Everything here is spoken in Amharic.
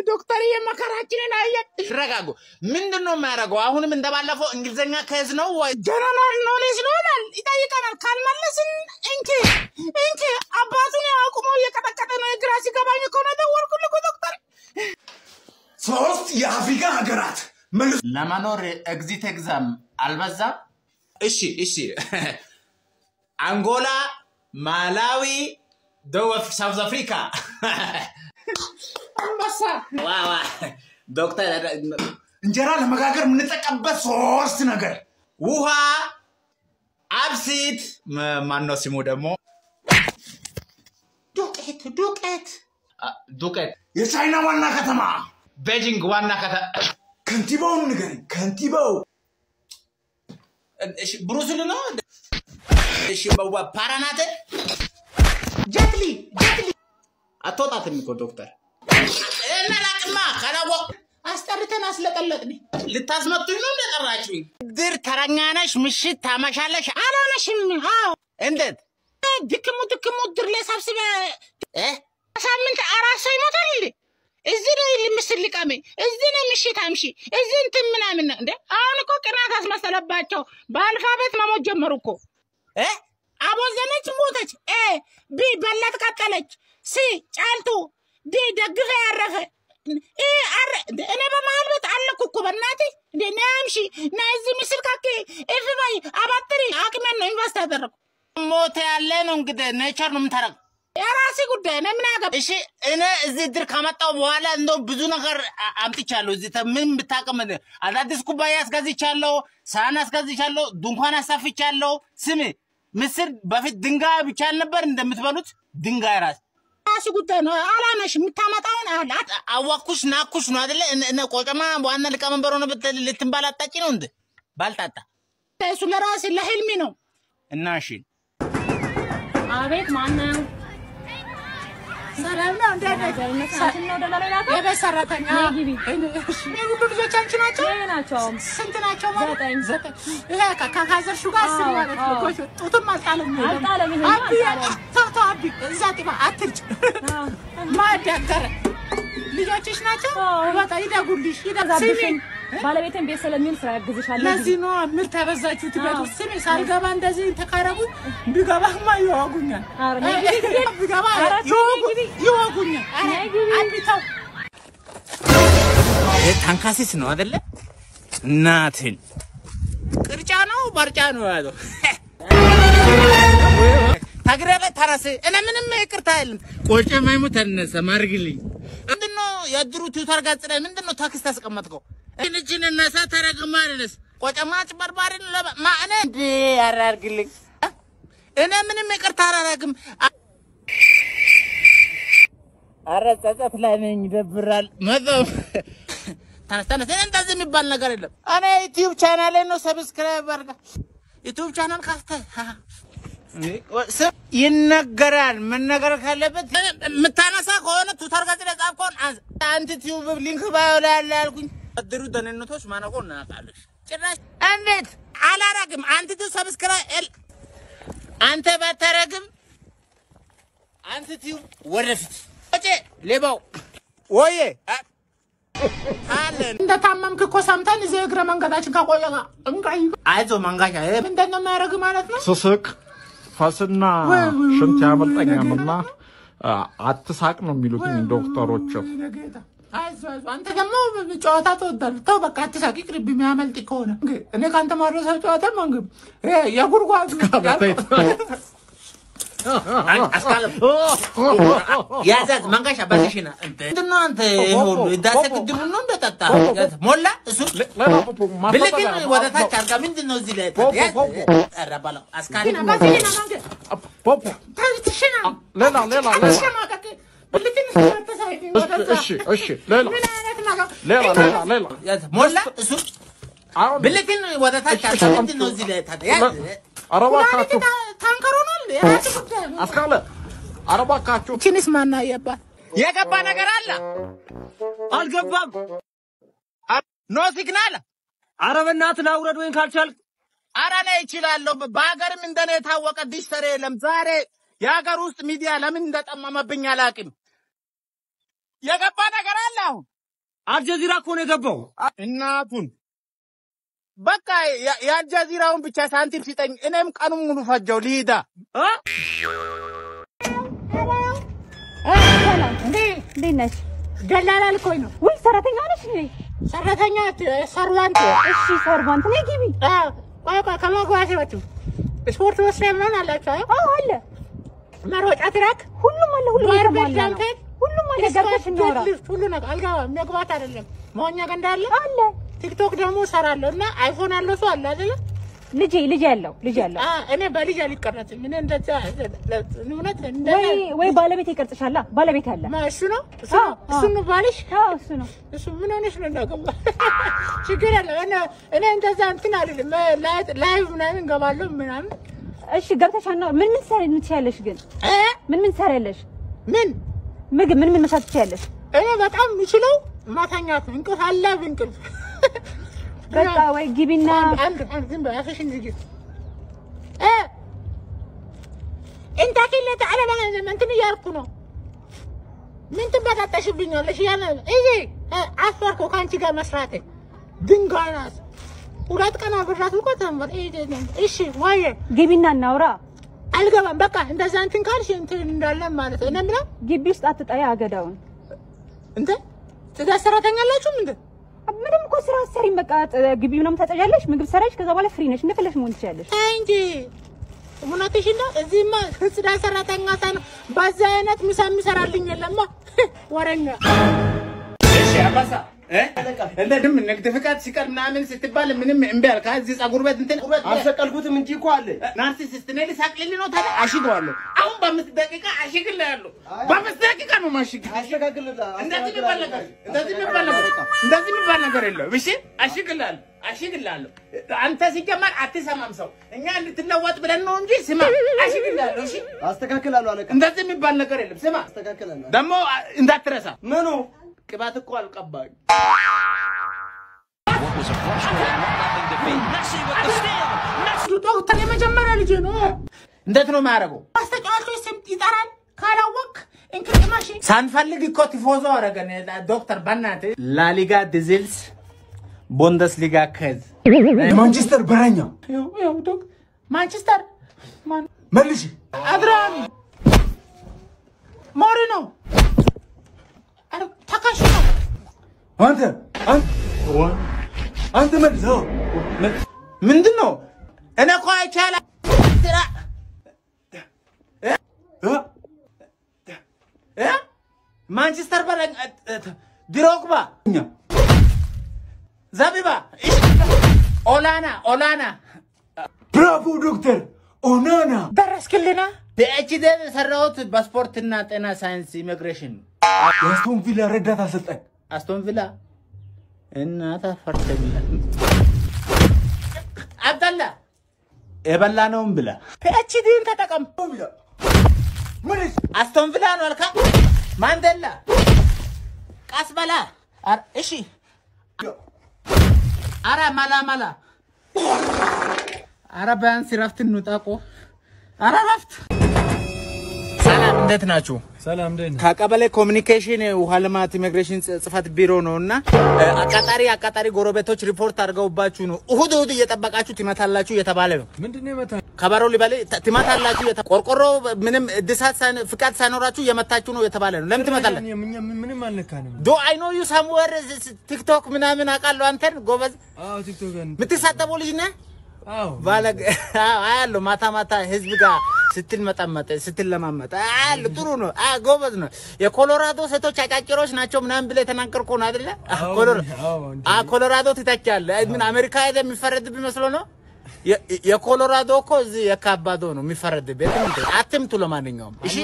ዶክተር የመከራችንን አየን ረጋጉ ምንድነው የሚያረጋው አሁንም እንደባለፈው እንግሊዘኛ ከዝ ነው ወይ ጀነራል ኖሌጅ ነው ማለት ይጠይቀናል ካልመለስን እንኪ አባቱን ያቁሞ እየቀጠቀጠ ነው ግራ ሲገባኝ እኮ ነው ደወልኩልህ ዶክተር ሶስት የአፍሪካ ሀገራት ለማኖር ኤግዚት ኤግዛም አልበዛ እሺ አንጎላ ማላዊ ሳውዝ አፍሪካ አምባሳ ዋው ዶክተር እንጀራ ለመጋገር የምንጠቀምበት ሶስት ነገር ውሃ አብሲት ማነው ስሙ ደግሞ ዱቄት የቻይና ዋና ከተማ ቤጂንግ ዋና ከተማ ከንቲባውን ንገረኝ ከንቲባው እሺ ብሩስሊ ነው እሺ ፓራናት ጀትሊ አትወጣትም እኮ ዶክተር እና ላጥማ ካላወቅ አስጠርተን አስለቀለጥኒ ልታስመጡኝ ነው እንደጠራችሁኝ ድር ተረኛነሽ ምሽት ታመሻለሽ አላመሽም አዎ እንዴት ድክሙ ድር ለሳብስበ ሳምንት አራስ ሰው ይሞታል እንዴ እዚህ ነው ልምስልቀመ እዚህ ነው ምሽት አምሺ እዚህ እንትን ምናምን እንዴ አሁን እኮ ቅናት አስመሰለባቸው በአልፋቤት መሞት ጀመሩ እኮ አቦዘነች ሞተች ቢ በላት ቀጠለች ሲ ጫልቱ ዲ ደግፈ ያረፈ እኔ በመሃል ቤት አለኩ እኮ በእናቴ እንዴ ናምሺ ናዚ ምስል ካኬ ኤፍባይ አባትሪ አቅመን ነው ኢንቨስት ያደረኩ ሞት ያለ ነው እንግዲህ ኔቸር ነው ምታረግ የራሴ ጉዳይ ነው ምን ያገባ እሺ እኔ እዚህ ድር ከመጣው በኋላ እንደው ብዙ ነገር አምጥቻለሁ እዚህ ምን ብታቀም አዳዲስ ኩባያ አስገዝቻለሁ ሳህን አስገዝቻለሁ ድንኳን አሳፍቻለሁ ስሚ ምስር በፊት ድንጋይ ብቻ ነበር እንደምትበሉት ድንጋይ ራስ ጉዳይ ነው አላነሽ የምታመጣውን አዋኩሽ ናኩሽ ነው አይደለ እነ ቆጨማ ዋና ለቀመንበሩ ነው ልትንባላጣጪ ነው እንዴ ባልጣጣ እሱ ለራስ ለህልሚ ነው እና እሺ አቤት ማነው ሰላም ነው እንደነገ ሳትን ነው ደላላላታ የበሰራተኛ ነግቢ እሺ ሁሉ ልጆቻችን ናቸው ስንት ናቸው ማለት ዘጠኝ ይሄ ከካዘርሹ ጋር አስር ማለት ነው ጡትም አልጣለም አቢ እዛት አትርጭ ማዳገረ ልጆችሽ ናቸው ወጣ ይደጉልሽ ይደጋብሽኝ ባለቤቴን ቤት ስለሚል ስራ ያግዝሻል ለዚህ ነው ምን ተበዛችሁ ትበቱ ስሜ ሳልገባ እንደዚህ ተካረቡ ቢገባማ ይዋጉኛል ቢገባ ይዋጉኛል አንቢታው ታንካሲስ ነው አይደለ እናትን ቅርጫ ነው ባርጫ ነው ያለው ታግራለ ታራሴ እኔ ምንም ይቅርታ አይልም ቆጨ ማይሙ ተነሰ ማርግልኝ ምንድነው ያድሩ ቲዩተር ጋር ጽለ ምንድነው ታክስ ታስቀመጥከው እንጂን እናሳ ተረግማለስ ቆጨማጭ በርባሪን ማእነ እንዴ ያራርግልኝ እኔ ምንም ይቅርታ አላረግም አረጻጻት ላይ ነኝ ይደብራል መጣው ታነስተነ እንደዚህ የሚባል ነገር የለም እኔ ዩቲዩብ ቻናሌ ነው ሰብስክራይብ አድርጋ ዩቲዩብ ቻናል ካፍተ ይነገራል ምን ነገር ካለበት ምታነሳ ከሆነ ቱተር ጋር ተጻፈውን አንተ ዩቲዩብ ሊንክ ባዮ ላይ ያለ ያልኩኝ አድሩ ደነነቶች ማነቆ እናጣለሽ ጭራሽ እንዴት አላረግም አንተ ሰብስክራይብ አንተ ባታረግም አንተ ዩቲዩብ ወደፊት ወጪ ሌባው ወዬ አለ እንደታመምክ እኮ ሰምተን እዚህ እግረ መንገዳችን ካቆየጋ እንጋይ አይዞ መንጋሻ ምንድነው ማረግ ማለት ነው ስስቅ ፋስና ሽንት ያመልጠኛልና አትሳቅ ነው የሚሉት ዶክተሮች አይዞ አንተ ደግሞ ጨዋታ ተወዳለህ ተው በቃ አትሳቅ ይቅርብ የሚያመልጥ ከሆነ እኔ ካንተ ማረሰው ጨዋታ መንገብ የጉርጓድ አስካለም ያዛት መንጋሻ ባሽሽና እንደና አንተ ሁሉ ዳሰክድሙ ነው እንደጣጣ ሞላ እሱ ብለኪን ወደታች አርጋ ምንድነው እዚህ ላይ አራባላ አስካለም ባሽሽና መንገ ፖፖ ታሽሽና ሌላ ብለኪን ተሳይኝ ወደታች እሺ ሌላ ሞላ እሱ ብለኪን ወደታች አርጋ ምንድነው እዚህ ላይ አረባካችሁ ታንከሩ ነው ያቺ ጉዳይ አስካለ አረባካችሁ ቺንስ ማና የገባ ነገር አለ አልገባም ኖ ሲግናል አረበናት ናውረድ ወይን ካልቻል አራና ይችላልው በአገርም እንደኔ ታወቀ ዲሽተር የለም ዛሬ የሀገር ውስጥ ሚዲያ ለምን እንደጠመመብኝ አላቅም የገባ ነገር አለ አሁን አልጀዚራ እኮ ነው የገባው እናቱን በቃ የአልጀዚራውን ብቻ ሳንቲም ሲጠኝ እኔም ቀኑን ሙሉ ፈጀው ልሂዳ እንዴ ነሽ ደላላ ልኮኝ ነው ወይ ሰራተኛ ነሽ እንዴ ሰራተኛ ሰርቫንት እሺ ሰርቫንት ነኝ ግቢ ቆይ ከማጓዝ ወጡ ስፖርት ወስደናል አላችሁ አለ መሮጫ ትራክ ሁሉም አለ ሁሉም አለ ገብተሽ እንወራ ሁሉ ነገር አልገባም መግባት አይደለም ማውኛ ገንዳ አለ ቲክቶክ ደግሞ ሰራለውና አይፎን አለው ሰው አለ አይደል ልጅ ያለው እኔ በልጅ አልቀረጽ ምን እንደዛ እውነት እንደ ወይ ባለቤት ይቀርጽሻላ ባለቤት አለ ማሹ ነው እሱ ነው ባልሽ እሱ ምን ሆነሽ ነው እንደገባ ችግር አለ እኔ እንደዛ እንትን አይደለም ላይቭ ምናምን ገባለሁ ምናምን እሺ ገብተሻና ምን ትሰሪያለሽ ግን ምን ትሰሪያለሽ ምግብ ምን መስራት ትችያለሽ እኔ በጣም ምችለው ማታኛት እንቅልፍ አለ እንቅልፍ በቃ ወይ ግቢና አንድ ዝም በአፍሽ እንጂ እንት አኪለት አለና እንትን ያርኩ ነው ምን ትበጣጣሽብኛለሽ ያለ እሺ አፈርኩ ካንቺ ጋር መስራቴ ድንጋይናስ ሁለት ቀን አብራት እኮ ተመር እሺ ወይ ግቢና እናውራ አልገባም በቃ እንደዛ እንትን ካልሽ እንትን እንዳለ ማለት ነው እና ግቢ ውስጥ አትጣያ አገዳውን እንት ተሰራተኛላችሁ ምንም እኮ ስራ ሰሪ በቃ ግቢ ምንም ተጠጃለሽ ምግብ ሰራሽ ከዛ በኋላ ፍሪ ነሽ እንደፈለሽ መሆን ትችያለሽ እንጂ ሙናተሽና እዚህማ ስራ ሰራተኛ ሳይሆን ባዛ አይነት ምሳም ይሰራልኝ የለማ ወረኛ እሺ አባሳ እንደም ንግድ ፍቃድ ሲቀር ምናምን ስትባል ምንም እምቢ አልካ እዚህ ጸጉር ቤት እንትን አልሰቀልኩትም እንጂ እኮ አለ ናርሲሲስት ነኝ ሳቅልኝ ነው ታዲያ አሽገዋለሁ አሁን በ5 ደቂቃ አሽግልሃለሁ በ5 ደቂቃ ነው ማሽግ አስተካክልልህ እንደዚህ የሚባል ነገር የለውም እሺ አሽግልሃለሁ አንተ ሲጀመር አትሰማም ሰው እኛ እንድትለወጥ ብለን ነው እንጂ ስማ አሽግልሃለሁ እሺ አስተካክላለሁ አለቃ እንደዚህ የሚባል ነገር የለም ስማ አስተካክላለሁ ደግሞ እንዳትረሳ ምኑ ቅባት እኮ አልቀባኝ ዶክተር የመጀመሪያ ልጅ ነው እንዴት ነው የሚያደርገው አስተጫዋቾች ስም ይጠራል ካላወቅ እንክልማሽ ሳንፈልግ እኮ ቲፎዞ አረገን ዶክተር በእናት ላሊጋ ዲዝልስ ቡንደስሊጋ ከዝ ማንቸስተር በረኛ ዶክ ማንቸስተር መልሽ አድራሚ ሞሪኖ ታካሽ አንተ መልሰው ምንድነው እኔ እኮ አይቻላ ማንቸስተር በረኛ ድሮግባ ዘቢባ ኦላና ብራቮ ዶክተር ኦናና ደረስክልና በኤችዲ ሰራውት በስፖርትና ጤና ሳይንስ ኢሚግሬሽን አስቶን ቪላ ረዳት አሰልጣኝ አስቶን ቪላ እናታ ፈርተኛ አብደላ የበላነውም ብላ ፒኤችዲን ተጠቀም መልስ አስቶን ቪላ ነው አልካ ማንዴላ ቃስበላ እሺ አራ ማላ አራ ቢያንስ ረፍት እንውጣቆ አራ ረፍት ሰላም እንዴት ናችሁ ሰላም ደህና ከቀበሌ ኮሙኒኬሽን ውሃ ልማት ኢሚግሬሽን ጽፈት ቢሮ ነውና አቃጣሪ ጎረቤቶች ሪፖርት አድርገውባችሁ ነው እሁድ እየጠበቃችሁ ትመታላችሁ የተባለ ነው ምንድነው የመታ ከበሮ ሊበል ትመታላችሁ ቆርቆሮ ምንም እድሳት ፍቃድ ሳይኖራችሁ የመታችሁ ነው የተባለ ነው ለምን ትመታላችሁ ምንም አልነካንም ዶ አይ ኖ ዩ ሳምዌር ቲክቶክ ምናምን አቃለው አንተን ጎበዝ ቲክቶክ ምትሳተበው ልጅ ነህ ባለግ አያለው ማታ ህዝብ ጋር ስትለማመጥ አያል ጥሩ ነው ጎበዝ ነው የኮሎራዶ ሴቶች አጫጭሮች ናቸው ምናምን ብለ ተናገርኩ ነው አይደለ ኮሎራዶ ትታቻለ ምን አሜሪካ ሄደ የሚፈረድ ቢመስሎ ነው የኮሎራዶ እኮ እዚህ የካባዶ ነው የሚፈረድ ቤት አትምቱ ለማንኛውም እሺ